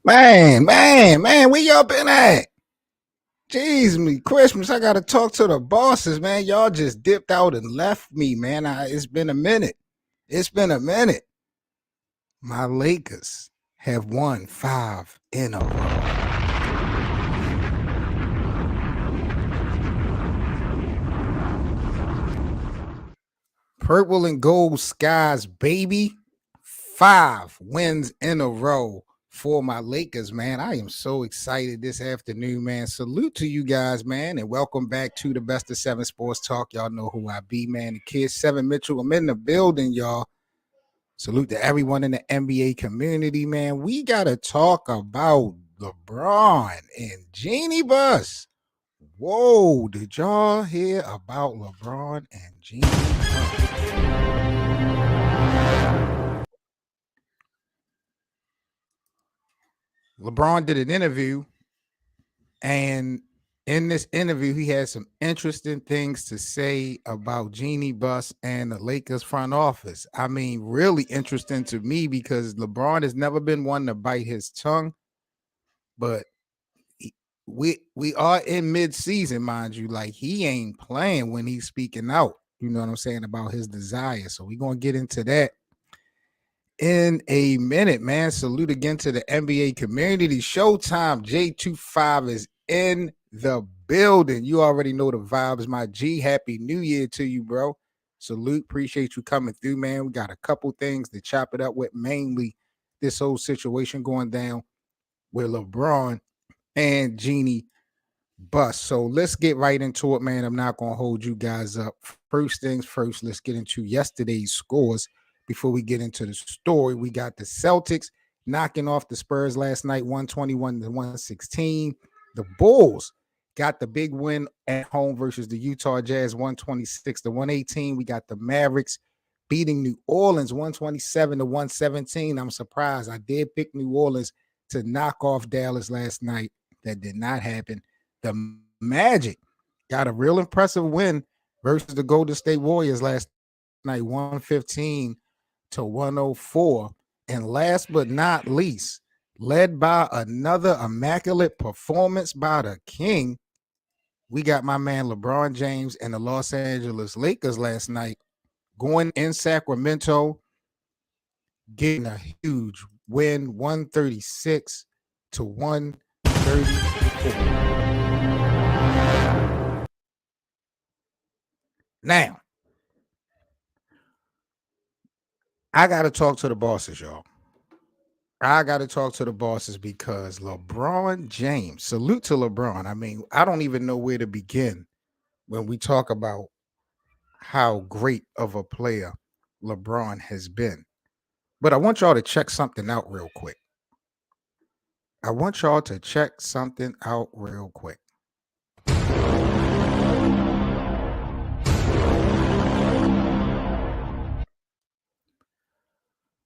Man, where y'all been at? Jeez, me Christmas. I gotta talk to the bosses, man. Y'all just dipped out and left me, man. It's been a minute. It's been a minute. My Lakers have won 5 in a row. Purple and gold skies, baby. 5 wins in a row for my Lakers, man. I am so excited this afternoon, man. Salute to you guys, man, and welcome back to the Best of 7 Sports Talk. Y'all know who I be, man. The kid 7 Mitchell. I'm in the building, y'all. Salute to everyone in the NBA community, man. We got to talk about LeBron and Jeanie Buss. Whoa, did y'all hear about LeBron and Jeanie Buss? LeBron did an interview, and in this interview, he had some interesting things to say about Jeanie Buss and the Lakers front office. I mean, really interesting to me because LeBron has never been one to bite his tongue, but we are in mid-season, mind you. Like, he ain't playing when he's speaking out. You know what I'm saying about his desire. So we're gonna get into that in a minute, man. Salute again to the NBA community. Showtime J25 is in the building. You already know the vibes, my G. Happy New Year to you, bro. Salute. Appreciate you coming through, man. We got a couple things to chop it up with, mainly this whole situation going down with LeBron and Jeanie Buss. So let's get right into it, man. I'm not going to hold you guys up. First things first, let's get into yesterday's scores. Before we get into the story, we got the Celtics knocking off the Spurs last night, 121 to 116. The Bulls got the big win at home versus the Utah Jazz, 126 to 118. We got the Mavericks beating New Orleans, 127 to 117. I'm surprised. I did pick New Orleans to knock off Dallas last night. That did not happen. The Magic got a real impressive win versus the Golden State Warriors last night, 115 to 104. And last but not least, led by another immaculate performance by the King, we got my man LeBron James and the Los Angeles Lakers last night going in Sacramento, getting a huge win, 136 to 134. Now, I got to talk to the bosses, y'all. I got to talk to the bosses because LeBron James, salute to LeBron. I mean, I don't even know where to begin when we talk about how great of a player LeBron has been. But I want y'all to check something out real quick.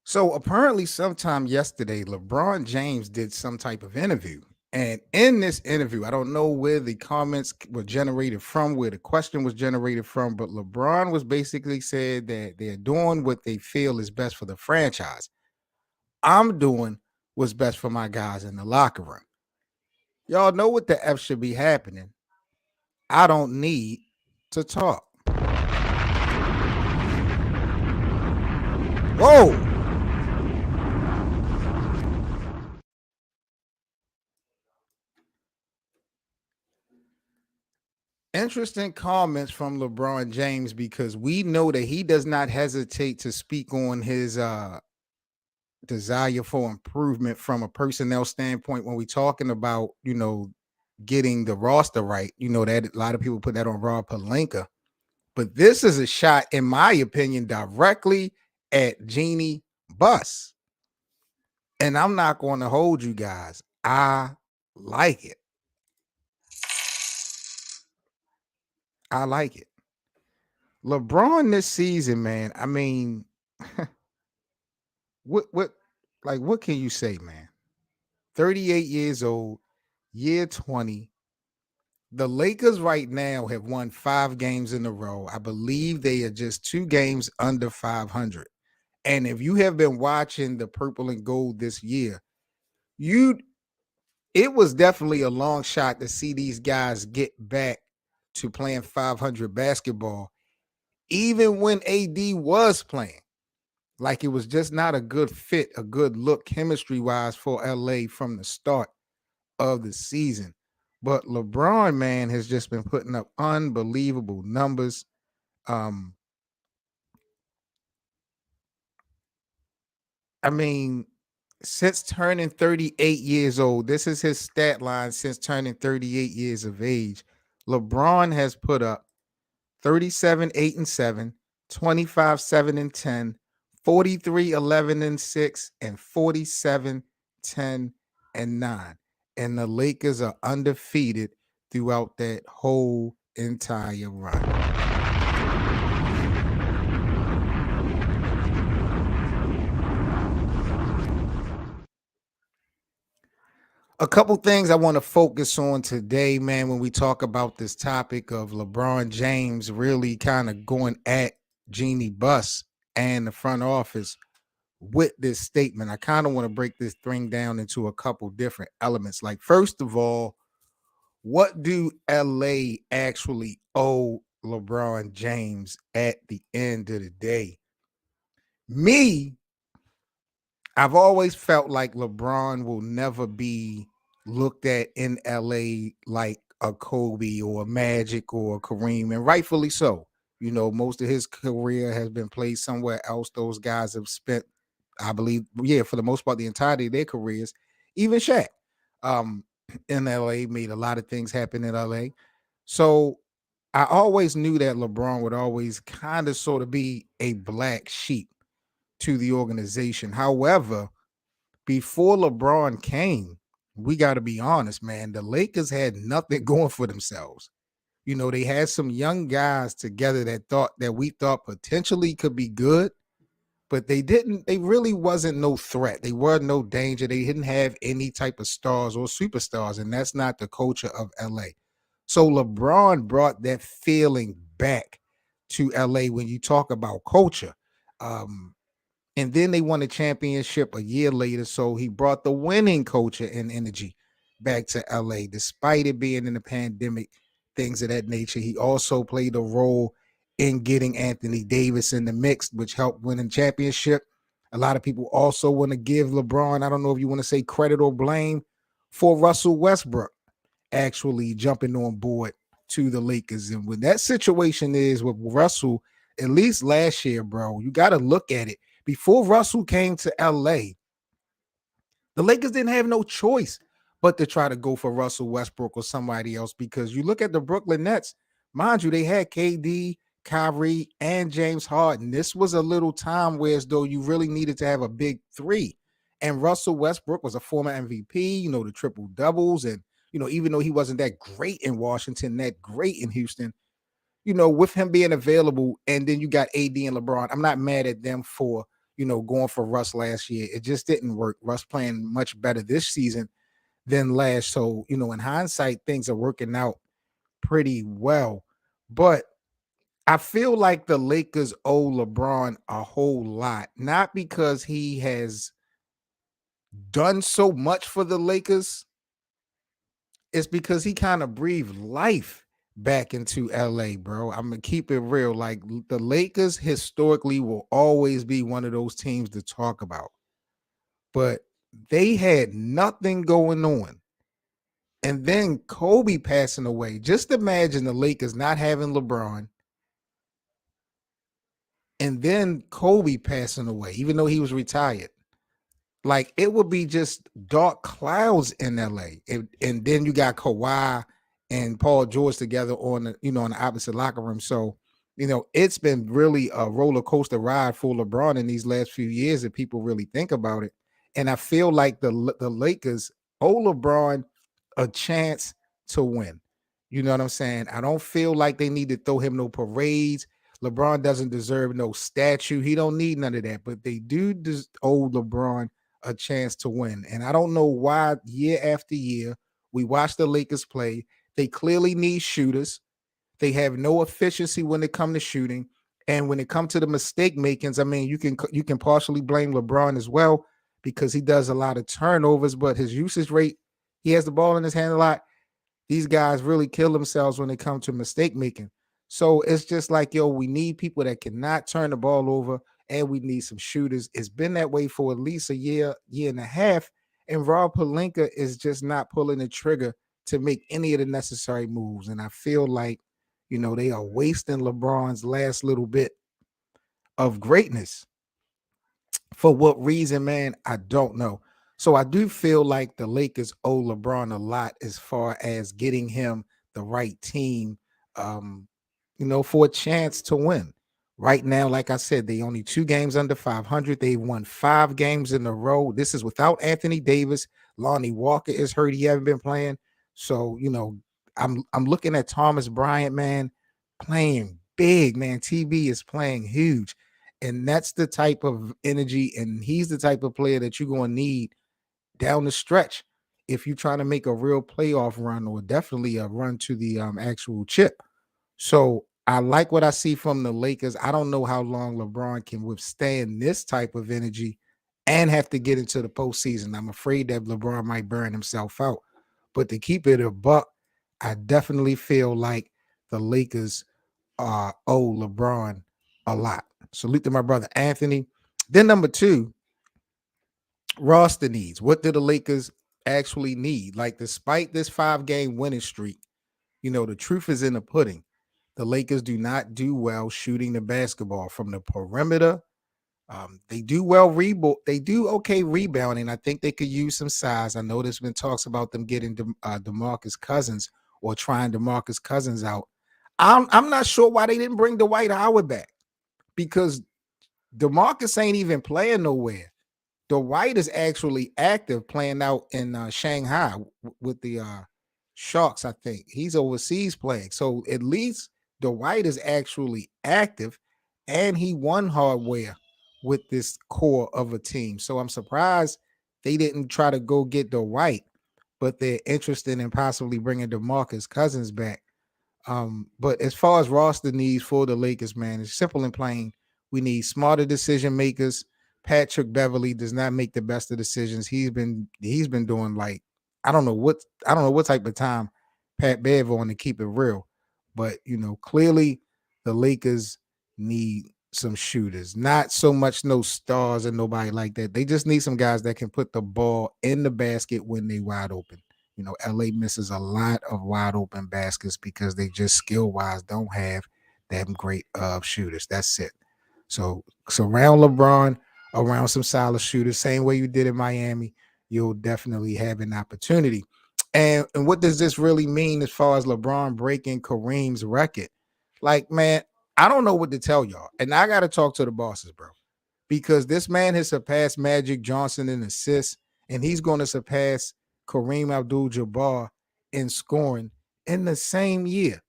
So apparently, sometime yesterday, LeBron James did some type of interview. And in this interview, I don't know where the comments were generated from, where the question was generated from, but LeBron was basically said that they're doing what they feel is best for the franchise. I'm doing what's best for my guys in the locker room. Y'all know what the F should be happening. I don't need to talk. Whoa. Interesting comments from LeBron James because we know that he does not hesitate to speak on his desire for improvement from a personnel standpoint when we're talking about, getting the roster right. You know, that a lot of people put that on Rob Pelinka. But this is a shot, in my opinion, directly at Jeanie Buss. And I'm not going to hold you guys. I like it. LeBron this season, man. I mean, what like what can you say, man? 38 years old, year 20. The Lakers right now have won 5 games in a row. I believe they are just 2 games under 500. And if you have been watching the purple and gold this year, you it was definitely a long shot to see these guys get back to playing 500 basketball, even when AD was playing. Like it was just not a good fit, a good look chemistry wise for LA from the start of the season. But LeBron, man, has just been putting up unbelievable numbers. Um, I mean, since turning 38 years old, this is his stat line since turning 38 years of age. LeBron has put up 37, 8 and 7, 25, 7 and 10, 43, 11 and 6, and 47, 10 and 9. And the Lakers are undefeated throughout that whole entire run. A couple things I want to focus on today, man, when we talk about this topic of LeBron James really kind of going at Jeanie Buss and the front office with this statement. I kind of want to break this thing down into a couple different elements. Like, first of all, what do LA actually owe LeBron James at the end of the day? Me, I've always felt like LeBron will never be looked at in LA like a Kobe or a Magic or a Kareem, and rightfully so. You know, most of his career has been played somewhere else. Those guys have spent, I believe, yeah, for the most part, the entirety of their careers. Even Shaq, um, in LA, made a lot of things happen in LA. So I always knew that LeBron would always kind of sort of be a black sheep to the organization. However, before LeBron came, we got to be honest, man, the Lakers had nothing going for themselves. You know, they had some young guys together that we thought potentially could be good, but they really wasn't no threat. They were no danger. They didn't have any type of stars or superstars, and that's not the culture of LA. So LeBron brought that feeling back to LA when you talk about culture. Um, and then they won a championship a year later. So he brought the winning culture and energy back to LA, despite it being in the pandemic, things of that nature. He also played a role in getting Anthony Davis in the mix, which helped win a championship. A lot of people also want to give LeBron, I don't know if you want to say credit or blame, for Russell Westbrook actually jumping on board to the Lakers. And when that situation is with Russell, at least last year, bro, you got to look at it. Before Russell came to LA, the Lakers didn't have no choice but to try to go for Russell Westbrook or somebody else because you look at the Brooklyn Nets, mind you, they had KD, Kyrie, and James Harden. This was a little time where as though you really needed to have a big three. And Russell Westbrook was a former MVP, you know, the triple doubles. And, you know, even though he wasn't that great in Washington, that great in Houston, you know, with him being available, and then you got AD and LeBron. I'm not mad at them for, you know, going for Russ last year. It just didn't work. Russ playing much better this season than last. So, you know, in hindsight, things are working out pretty well. But I feel like the Lakers owe LeBron a whole lot, not because he has done so much for the Lakers, it's because he kind of breathed life back into LA, bro. I'm gonna keep it real. Like the Lakers historically will always be one of those teams to talk about, but they had nothing going on. And then Kobe passing away. Just imagine the Lakers not having LeBron and then Kobe passing away, even though he was retired. Like it would be just dark clouds in LA. And then you got Kawhi and Paul George together on the, you know, on the opposite locker room. So, you know, it's been really a roller coaster ride for LeBron in these last few years if people really think about it. And I feel like the Lakers owe LeBron a chance to win. You know what I'm saying? I don't feel like they need to throw him no parades. LeBron doesn't deserve no statue. He don't need none of that. But they do owe LeBron a chance to win. And I don't know why year after year we watch the Lakers play. They clearly need shooters. They have no efficiency when it comes to shooting. And when it comes to the mistake makings, I mean, you can partially blame LeBron as well because he does a lot of turnovers, but his usage rate, he has the ball in his hand a lot. These guys really kill themselves when it comes to mistake making. So it's just like, yo, we need people that cannot turn the ball over, and we need some shooters. It's been that way for at least a year, year and a half, and Rob Pelinka is just not pulling the trigger to make any of the necessary moves. And I feel like, they are wasting LeBron's last little bit of greatness. For what reason, man? I don't know. So I do feel like the Lakers owe LeBron a lot as far as getting him the right team, um, for a chance to win. Right now, like I said, they only 2 games under 500. They won 5 games in a row. This is without Anthony Davis. Lonnie Walker is hurt. He haven't been playing. So, I'm looking at Thomas Bryant, man, playing big, man. TB is playing huge. And that's the type of energy, and he's the type of player that you're going to need down the stretch if you're trying to make a real playoff run or definitely a run to the actual chip. So I like what I see from the Lakers. I don't know how long LeBron can withstand this type of energy and have to get into the postseason. I'm afraid that LeBron might burn himself out. But to keep it a buck, I definitely feel like the Lakers owe LeBron a lot. Salute to my brother Anthony. Then number 2, roster needs. What do the Lakers actually need? Like, despite this 5-game winning streak, the truth is in the pudding. The Lakers do not do well shooting the basketball from the perimeter. They do well They do okay rebounding. I think they could use some size. I know there's been talks about them getting DeMarcus Cousins or trying DeMarcus Cousins out. I'm not sure why they didn't bring Dwight Howard back because DeMarcus ain't even playing nowhere. Dwight is actually active playing out in Shanghai with the Sharks, I think. He's overseas playing. So at least Dwight is actually active, and he won hardware with this core of a team. So I'm surprised they didn't try to go get Dwight, but they're interested in possibly bringing DeMarcus Cousins back. But as far as roster needs for the Lakers, man, it's simple and plain. We need smarter decision makers. Patrick Beverly does not make the best of decisions. He's been doing like I don't know what type of time Pat Bev on to keep it real. But clearly the Lakers need some shooters. Not so much no stars and nobody like that. They just need some guys that can put the ball in the basket when they wide open. LA misses a lot of wide open baskets because they just skill wise don't have that great of shooters. That's it. So surround LeBron around some solid shooters, same way you did in Miami. You'll definitely have an opportunity. And what does this really mean as far as LeBron breaking Kareem's record? Like, man, I don't know what to tell y'all. And I got to talk to the bosses, bro, because this man has surpassed Magic Johnson in assists, and he's going to surpass Kareem Abdul-Jabbar in scoring in the same year.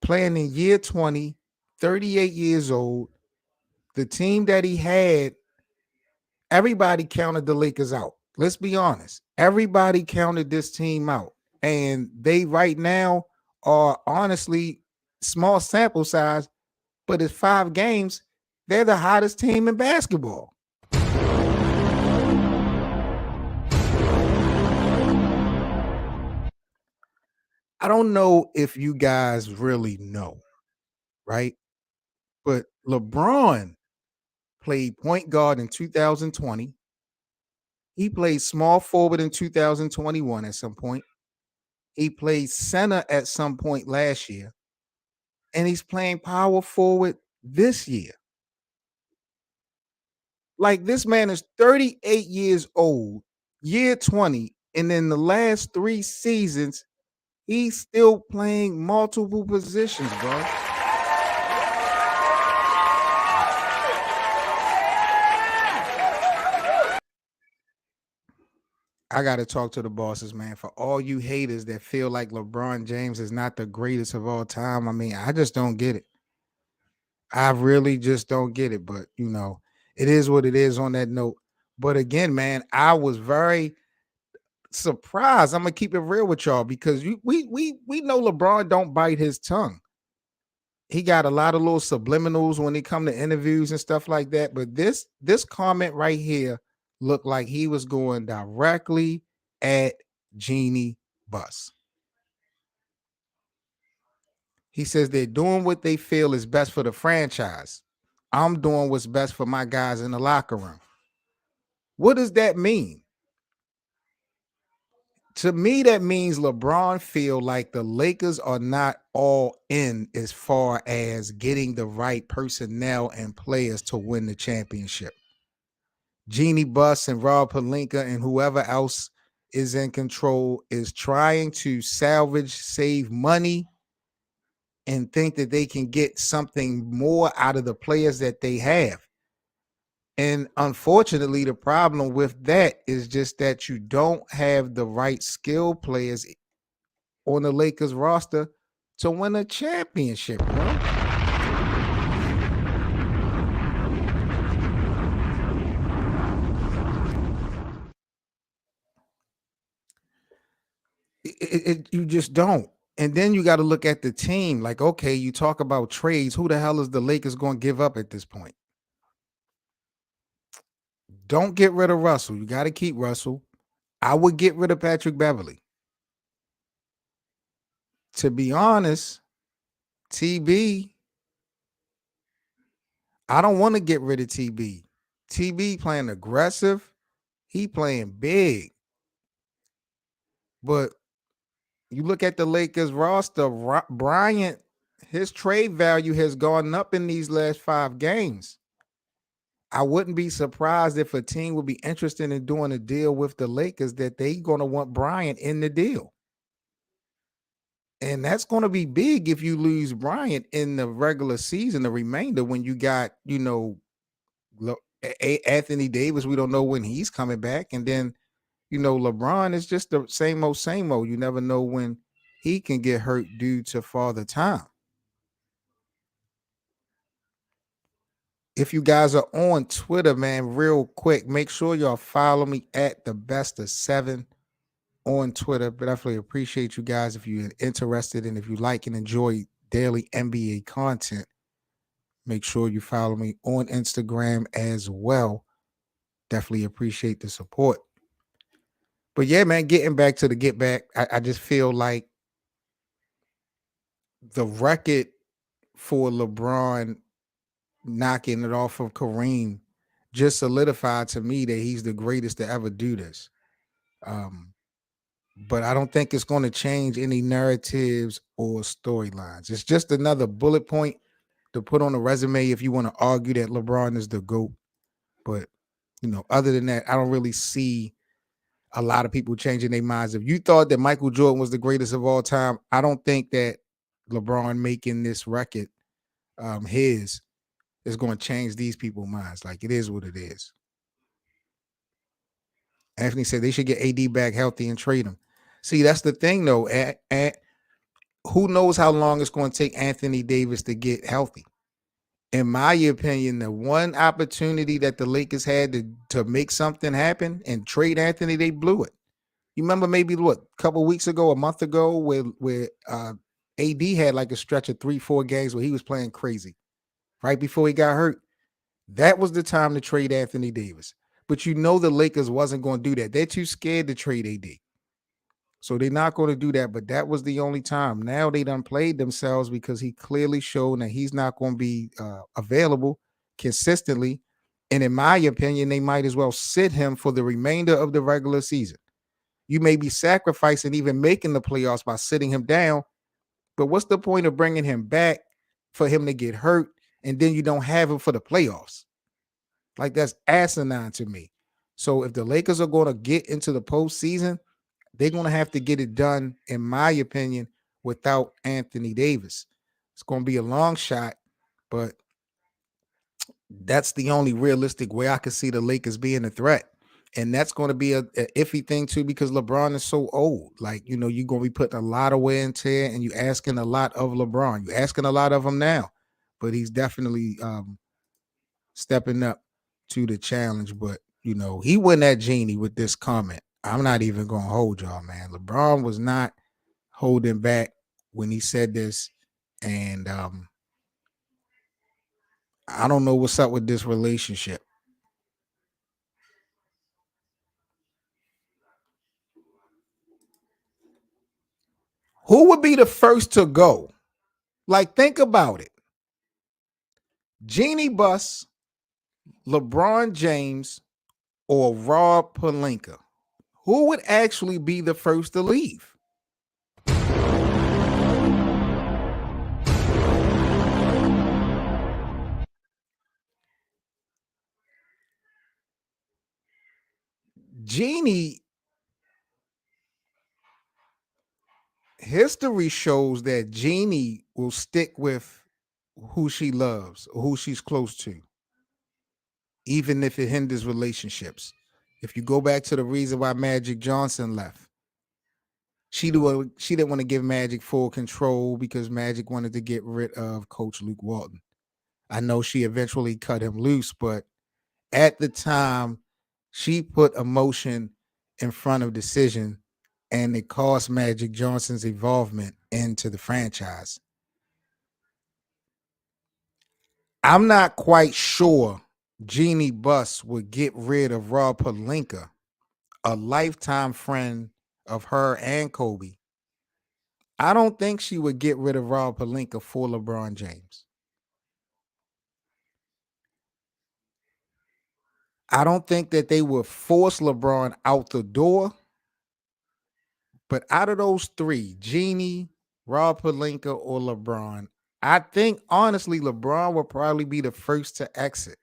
Playing in year 20, 38 years old, the team that he had, everybody counted the Lakers out. Let's be honest. Everybody counted this team out. And they right now are honestly small sample size, but it's 5 games. They're the hottest team in basketball. I don't know if you guys really know, right? But LeBron played point guard in 2020. He played small forward in 2021 at some point. He played center at some point last year. And he's playing power forward this year. Like, this man is 38 years old, year 20. And in the last 3 seasons, he's still playing multiple positions, bro. I got to talk to the bosses, man. For all you haters that feel like LeBron James is not the greatest of all time, I mean, I just don't get it. I really just don't get it, but it is what it is on that note. But again, man, I was very surprised. I'm gonna keep it real with y'all because we know LeBron don't bite his tongue. He got a lot of little subliminals when it come to interviews and stuff like that. But this comment right here looked like he was going directly at Jeanie Buss. He says they're doing what they feel is best for the franchise. I'm doing what's best for my guys in the locker room. What does that mean? To me, that means LeBron feel like the Lakers are not all in as far as getting the right personnel and players to win the championship. Jeanie Buss and Rob Pelinka and whoever else is in control is trying to salvage, save money, and think that they can get something more out of the players that they have. And unfortunately, the problem with that is just that you don't have the right skill players on the Lakers roster to win a championship, bro. You just don't. And then you got to look at the team. Like, okay, you talk about trades. Who the hell is the Lakers going to give up at this point? Don't get rid of Russell. You got to keep Russell. I would get rid of Patrick Beverly. To be honest, TB, I don't want to get rid of TB. TB playing aggressive. He playing big. But you look at the Lakers roster, Bryant, his trade value has gone up in these last 5 games. I wouldn't be surprised if a team would be interested in doing a deal with the Lakers that they going to want Bryant in the deal. And that's going to be big if you lose Bryant in the regular season, the remainder when you got, Anthony Davis, we don't know when he's coming back. And then, LeBron is just the same old, same old. You never know when he can get hurt due to father time. If you guys are on Twitter, man, real quick, make sure y'all follow me at the best of 7 on Twitter. But I definitely appreciate you guys if you're interested and if you like and enjoy daily NBA content. Make sure you follow me on Instagram as well. Definitely appreciate the support. But yeah, man, getting back to the get back, I just feel like the record for LeBron knocking it off of Kareem just solidified to me that he's the greatest to ever do this. But I don't think it's going to change any narratives or storylines. It's just another bullet point to put on a resume if you want to argue that LeBron is the GOAT. But, other than that, I don't really see a lot of people changing their minds. If you thought that Michael Jordan was the greatest of all time, I don't think that LeBron making this record his is going to change these people's minds. Like, it is what it is. Anthony said they should get AD back healthy and trade him. See, that's the thing, though. Who knows how long it's going to take Anthony Davis to get healthy? In my opinion, the one opportunity that the Lakers had to make something happen and trade Anthony, they blew it. You remember maybe a couple weeks ago, a month ago, where AD had like a stretch of 3-4 games where he was playing crazy right before he got hurt. That was the time to trade Anthony Davis. But the Lakers wasn't going to do that. They're too scared to trade AD. So they're not going to do that. But that was the only time. Now they done played themselves because he clearly showed that he's not going to be available consistently. And in my opinion, they might as well sit him for the remainder of the regular season. You may be sacrificing even making the playoffs by sitting him down. But what's the point of bringing him back for him to get hurt and then you don't have him for the playoffs? Like, that's asinine to me. So if the Lakers are going to get into the postseason, they're going to have to get it done, in my opinion, without Anthony Davis. It's going to be a long shot, but that's the only realistic way I could see the Lakers being a threat. And that's going to be a iffy thing too, because LeBron is so old. Like, you're going to be putting a lot of wear and tear and you're asking a lot of LeBron. You're asking a lot of him now. but he's definitely stepping up to the challenge. But he went at Jeanie with this comment. I'm not even gonna hold y'all, man. LeBron was not holding back when he said this, and I don't know what's up with this relationship. Who would be the first to go? Like, think about it. Jeanie Buss, LeBron James, or Rob Pelinka? Who would actually be the first to leave? Jeanie, history shows that Jeanie will stick with who she loves, or who she's close to, even if it hinders relationships. If you go back to the reason why Magic Johnson left, she didn't want to give Magic full control because Magic wanted to get rid of Coach Luke Walton. I know she eventually cut him loose, but at the time, she put emotion in front of decision, and it cost Magic Johnson's involvement into the franchise. I'm not quite sure Jeanie Buss would get rid of Rob Pelinka, a lifetime friend of her and Kobe. I don't think she would get rid of Rob Pelinka for LeBron James. I don't think that they would force LeBron out the door, but out of those three, Jeanie, Rob Pelinka, or LeBron, I think honestly LeBron will probably be the first to exit,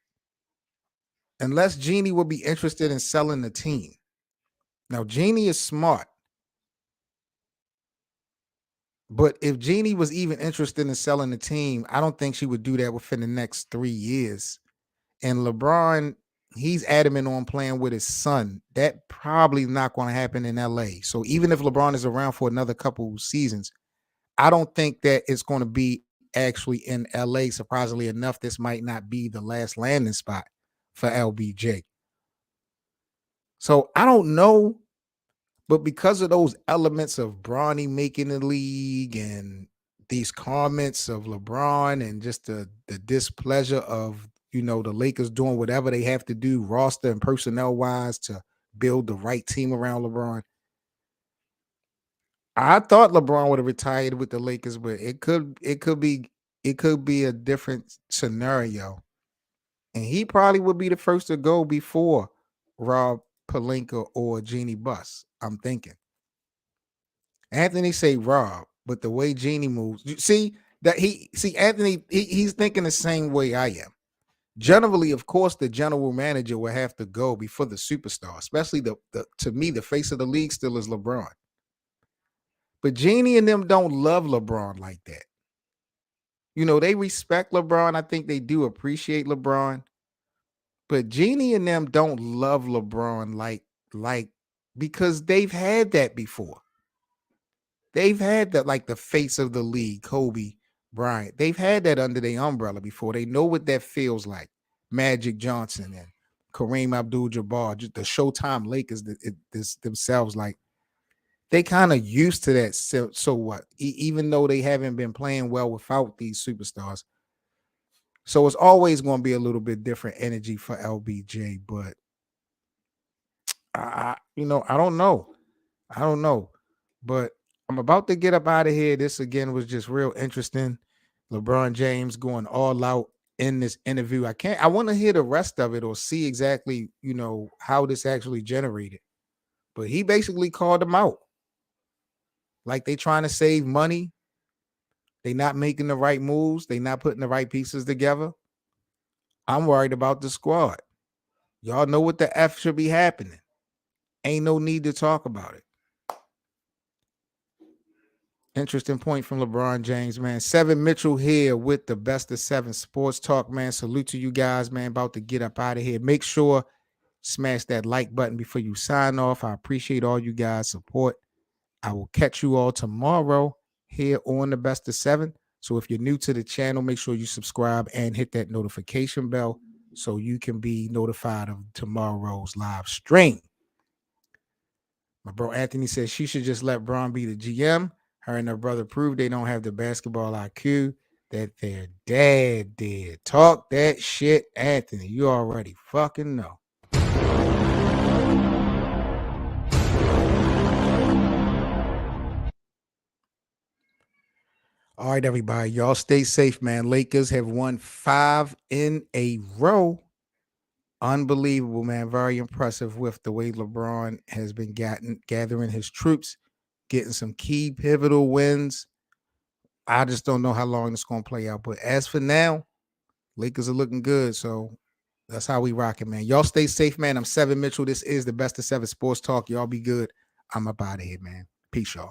unless Jeanie would be interested in selling the team. Now, Jeanie is smart, but if Jeanie was even interested in selling the team, I don't think she would do that within the next 3 years. And LeBron, he's adamant on playing with his son. That probably not going to happen in LA. So even if LeBron is around for another couple seasons, I don't think that it's going to be actually in LA. Surprisingly enough, this might not be the last landing spot for LBJ. So I don't know, but because of those elements of Bronny making the league and these comments of LeBron and just the displeasure of the Lakers doing whatever they have to do roster and personnel wise to build the right team around LeBron. I thought LeBron would have retired with the Lakers, but it could be a different scenario. And he probably would be the first to go before Rob Pelinka or Jeanie Buss. I'm thinking. Anthony say Rob, but the way Jeanie moves, you see that Anthony, he's thinking the same way I am. Generally, of course, the general manager will have to go before the superstar, especially the to me, the face of the league still is LeBron. But Jeanie and them don't love LeBron like that. They respect LeBron. I think they do appreciate LeBron. But Jeanie and them don't love LeBron like because they've had that before. They've had that, like the face of the league, Kobe Bryant. They've had that under their umbrella before. They know what that feels like. Magic Johnson and Kareem Abdul-Jabbar, just the Showtime Lakers themselves, like they kind of used to that. So what? Even though they haven't been playing well without these superstars, so it's always going to be a little bit different energy for LBJ. But I don't know. I don't know. But I'm about to get up out of here. This again was just real interesting. LeBron James going all out in this interview. I want to hear the rest of it or see exactly, how this actually generated. But he basically called them out. Like they trying to save money. They not making the right moves. They not putting the right pieces together. I'm worried about the squad. Y'all know what the F should be happening. Ain't no need to talk about it. Interesting point from LeBron James, man. Seven Mitchell here with the Best of Seven Sports Talk, man. Salute to you guys, man. About to get up out of here. Make sure smash that like button before you sign off. I appreciate all you guys' support. I will catch you all tomorrow here on the Best of Seven. So if you're new to the channel, make sure you subscribe and hit that notification bell so you can be notified of tomorrow's live stream. My bro Anthony says she should just let Bron be the GM. Her and her brother prove they don't have the basketball IQ that their dad did. Talk that shit, Anthony. You already fucking know. All right, everybody. Y'all stay safe, man. Lakers have won 5 in a row. Unbelievable, man. Very impressive with the way LeBron has been gathering his troops, getting some key pivotal wins. I just don't know how long it's going to play out. But as for now, Lakers are looking good. So that's how we rock it, man. Y'all stay safe, man. I'm Seven Mitchell. This is the Best of Seven Sports Talk. Y'all be good. I'm up out of here, man. Peace, y'all.